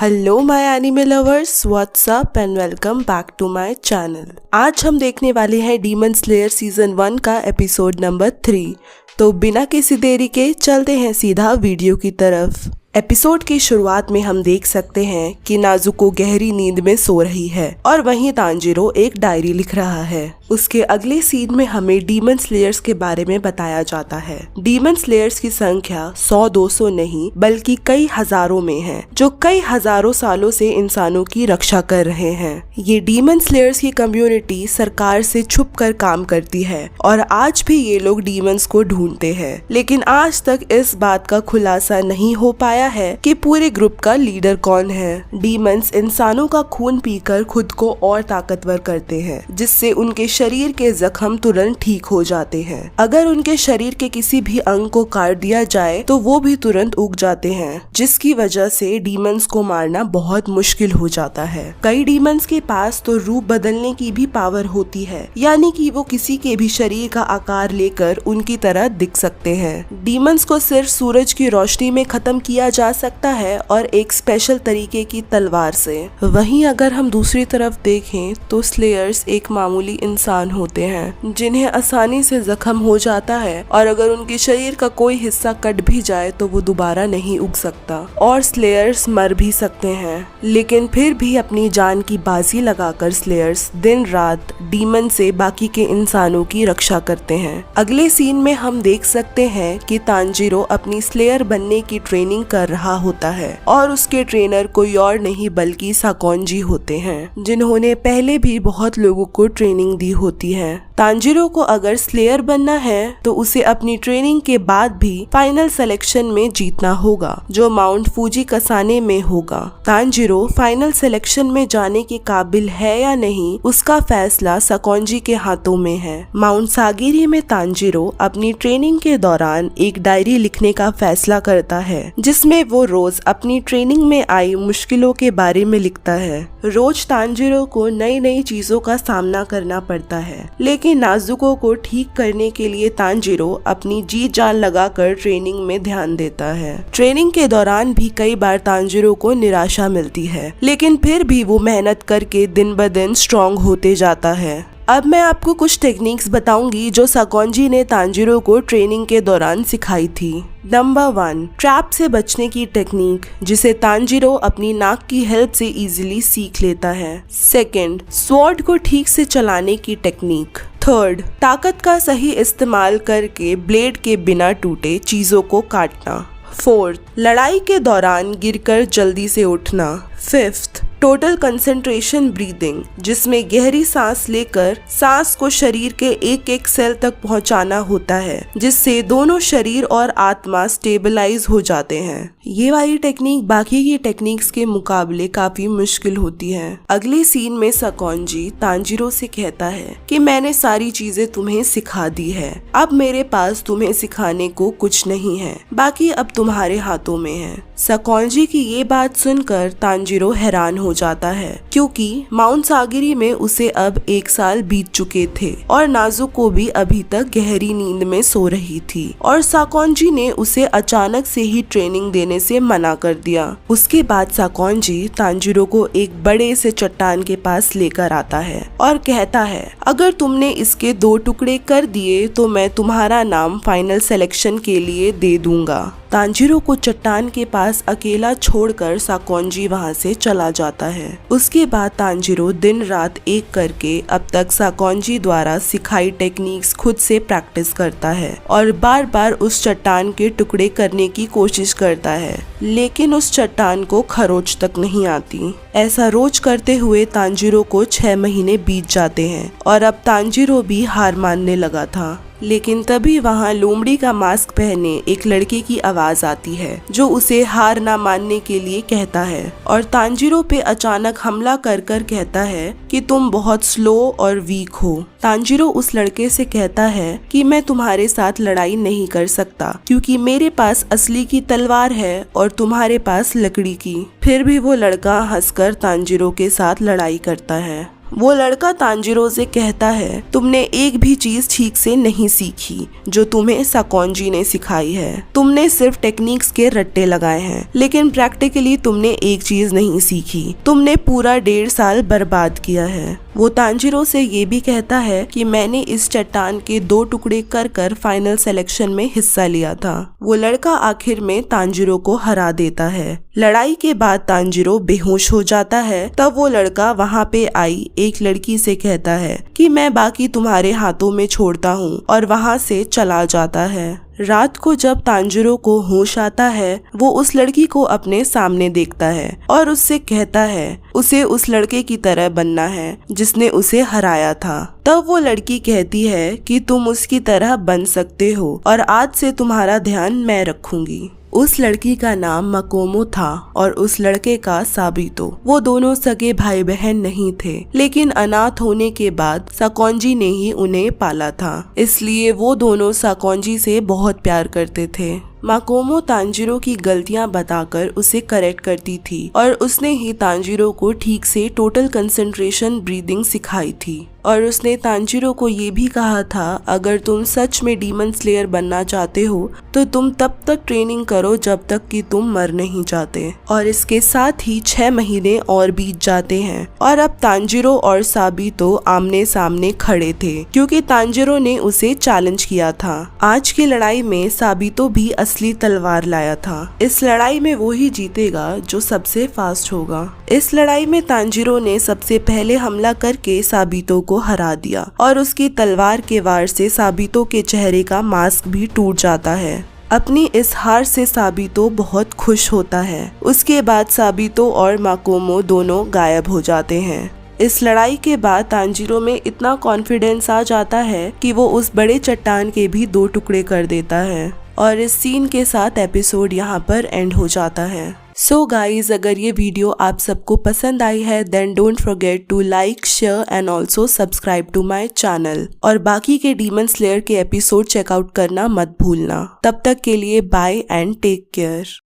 Hello my anime lovers, what's up and welcome back to my channel. आज हम देखने वाले हैं डीमन स्लेयर सीजन 1 का एपिसोड नंबर 3। तो बिना किसी देरी के चलते हैं सीधा वीडियो की तरफ। एपिसोड की शुरुआत में हम देख सकते हैं कि नाजुको गहरी नींद में सो रही है और वहीं तांजीरो एक डायरी लिख रहा है। उसके अगले सीन में हमें डीमन स्लेयर्स के बारे में बताया जाता है। डीमन स्लेयर्स की संख्या 100-200 नहीं बल्कि कई हजारों में है, जो कई हजारों सालों से इंसानों की रक्षा कर रहे हैं। ये डीमन स्लेयर्स की कम्युनिटी सरकार से छुप कर काम करती है और आज भी ये लोग डीमंस को ढूंढते हैं, लेकिन आज तक इस बात का खुलासा नहीं हो पाया है कि पूरे ग्रुप का लीडर कौन है। डीमंस इंसानों का खून पीकर खुद को और ताकतवर करते हैं, जिससे उनके शरीर के जख्म तुरंत ठीक हो जाते हैं। अगर उनके शरीर के किसी भी अंग को काट दिया जाए तो वो भी तुरंत उग जाते हैं, जिसकी वजह से डीमंस को मारना बहुत मुश्किल हो जाता है। कई डीमंस के पास तो रूप बदलने की भी पावर होती है, यानी कि वो किसी के भी शरीर का आकार लेकर उनकी तरह दिख सकते हैं। डीमंस को सिर्फ सूरज की रोशनी में खत्म किया जा सकता है और एक स्पेशल तरीके की तलवार से। वहीं अगर हम दूसरी तरफ देखें तो स्लेयर्स एक मामूली इंसान होते हैं जिन्हें आसानी से जख्म हो जाता है और अगर उनके शरीर का कोई हिस्सा कट भी जाए तो वो दोबारा नहीं उग सकता और स्लेयर्स मर भी सकते हैं। लेकिन फिर भी अपनी जान की बाजी लगाकर स्लेयर्स दिन रात डीमन से बाकी के इंसानों की रक्षा करते हैं। अगले सीन में हम देख सकते हैं कि तांजीरो अपनी स्लेयर बनने की ट्रेनिंग कर रहा होता है और उसके ट्रेनर कोई और नहीं बल्कि साकोंजी होते हैं, जिन्होंने पहले भी बहुत लोगों को ट्रेनिंग दी होती है। तांजीरो को अगर स्लेयर बनना है तो उसे अपनी ट्रेनिंग के बाद भी फाइनल सिलेक्शन में जीतना होगा, जो माउंट फूजी कसाने में होगा। तांजीरो फाइनल सिलेक्शन में जाने के काबिल है या नहीं, उसका फैसला साकोंजी के हाथों में है। माउंट सागिरी में तांजीरो अपनी ट्रेनिंग के दौरान एक डायरी लिखने का फैसला करता है, जिसमें वो रोज अपनी ट्रेनिंग में आई मुश्किलों के बारे में लिखता है। रोज तांजीरो को नई नई चीजों का सामना करना पड़ता है, लेकिन नाजुको को ठीक करने के लिए तांजीरो अपनी जी जान लगाकर ट्रेनिंग में ध्यान देता है। ट्रेनिंग के दौरान भी कई बार तांजीरो को निराशा मिलती है, लेकिन फिर भी वो मेहनत करके दिन ब दिन स्ट्रॉन्ग होते जाता है। अब मैं आपको कुछ टेक्निक्स बताऊंगी जो साकोंजी ने तांजीरो को ट्रेनिंग के दौरान सिखाई थी। नंबर 1, ट्रैप से बचने की टेक्निक, जिसे तांजीरो अपनी नाक की हेल्प से इजीली सीख लेता है। सेकंड, स्वॉर्ड को ठीक से चलाने की टेक्निक। थर्ड, ताकत का सही इस्तेमाल करके ब्लेड के बिना टूटे चीजों को काटना। फोर्थ, लड़ाई के दौरान गिरकर जल्दी से उठना। फिफ्थ, टोटल कंसंट्रेशन ब्रीदिंग, जिसमें गहरी सांस लेकर सांस को शरीर के एक एक सेल तक पहुंचाना होता है, जिससे दोनों शरीर और आत्मा स्टेबलाइज हो जाते हैं। ये वाली टेक्निक बाकी की टेक्निक्स के मुकाबले काफी मुश्किल होती है। अगले सीन में साकोंजी तांजीरो से कहता है कि मैंने सारी चीजें तुम्हें सिखा दी है, अब मेरे पास तुम्हें सिखाने को कुछ नहीं है, बाकी अब तुम्हारे हाथों में है। साकोंजी की ये बात सुनकर तांजीरो हैरान हो जाता है, क्योंकि माउंट सागिरी में उसे अब 1 साल बीत चुके थे और नाजुको भी अभी तक गहरी नींद में सो रही थी और साकोंजी ने उसे अचानक से ही ट्रेनिंग देने से मना कर दिया। उसके बाद साकोंजी तांजीरो को एक बड़े से चट्टान के पास लेकर आता है और कहता है, अगर तुमने इसके 2 टुकड़े कर दिए तो मैं तुम्हारा नाम फाइनल सिलेक्शन के लिए दे दूंगा। तांजीरो को चट्टान के पास अकेला छोड़कर साकोंजी वहां से चला जाता है। उसके बाद तांजीरो दिन रात एक करके अब तक साकोंजी द्वारा सिखाई टेक्निक्स खुद से प्रैक्टिस करता है और बार बार उस चट्टान के टुकड़े करने की कोशिश करता है, लेकिन उस चट्टान को खरोच तक नहीं आती। ऐसा रोज करते हुए तांजीरो को 6 महीने बीत जाते हैं और अब तांजीरो भी हार मानने लगा था। लेकिन तभी वहाँ लोमड़ी का मास्क पहने एक लड़के की आवाज आती है, जो उसे हार ना मानने के लिए कहता है और तांजीरो पे अचानक हमला कर कर कहता है कि तुम बहुत स्लो और वीक हो। तांजीरो उस लड़के से कहता है कि मैं तुम्हारे साथ लड़ाई नहीं कर सकता, क्योंकि मेरे पास असली की तलवार है और तुम्हारे पास लकड़ी की। फिर भी वो लड़का हंसकर तांजीरो के साथ लड़ाई करता है। वो लड़का तांजिरो से कहता है, तुमने एक भी चीज ठीक से नहीं सीखी जो तुम्हें साकोंजी ने सिखाई है। तुमने सिर्फ टेक्निक्स के रट्टे लगाए हैं, लेकिन प्रैक्टिकली तुमने एक चीज नहीं सीखी। तुमने पूरा 1.5 साल बर्बाद किया है। वो तांजिरो से ये भी कहता है कि मैंने इस चट्टान के 2 टुकड़े कर फाइनल सिलेक्शन में हिस्सा लिया था। वो लड़का आखिर में तांजिरो को हरा देता है। लड़ाई के बाद तांजिरो बेहोश हो जाता है। तब वो लड़का वहाँ पे आई एक लड़की से कहता है कि मैं बाकी तुम्हारे हाथों में छोड़ता हूँ, और वहाँ से चला जाता है। रात को जब तांजिरो को होश आता है, वो उस लड़की को अपने सामने देखता है और उससे कहता है उसे उस लड़के की तरह बनना है जिसने उसे हराया था। तब वो लड़की कहती है कि तुम उसकी तरह बन सकते हो और आज से तुम्हारा ध्यान मैं रखूंगी। उस लड़की का नाम माकोमो था और उस लड़के का साबितो। वो दोनों सगे भाई बहन नहीं थे, लेकिन अनाथ होने के बाद साकोंजी ने ही उन्हें पाला था, इसलिए वो दोनों साकोंजी से बहुत प्यार करते थे। माकोमो तांजिरो की गलतियां बताकर उसे करेक्ट करती थी और उसने ही तांजिरो को ठीक से टोटल कंसंट्रेशन ब्रीदिंग सिखाई थी। और उसने तांजिरो को ये भी कहा था, अगर तुम सच में डीमन स्लेयर बनना चाहते हो तो तुम तब तक ट्रेनिंग करो जब तक कि तुम मर नहीं जाते। और इसके साथ ही 6 महीने और बीत जाते हैं और अब तांजिरो और साबितो आमने सामने खड़े थे, क्योंकि तांजिरो ने उसे चैलेंज किया था। आज की लड़ाई में साबितो भी असली तलवार लाया था। इस लड़ाई में वो ही जीतेगा जो सबसे फास्ट होगा। इस लड़ाई में तांजिरो ने सबसे पहले हमला करके साबितो को हरा दिया और उसकी तलवार के वार से साबितो के चेहरे का मास्क भी टूट जाता है। अपनी इस हार से साबितो बहुत खुश होता है। उसके बाद साबितो और माकोमो दोनों गायब हो जाते हैं। इस लड़ाई के बाद तांजिरो में इतना कॉन्फिडेंस आ जाता है कि वो उस बड़े चट्टान के भी 2 टुकड़े कर देता है। और इस सीन के साथ एपिसोड यहाँ पर एंड हो जाता है। सो गाइज, अगर ये वीडियो आप सबको पसंद आई है then don't forget to like, share and also subscribe to my channel. और बाकी के डीमन स्लेयर के एपिसोड चेकआउट करना मत भूलना। तब तक के लिए बाय एंड टेक केयर।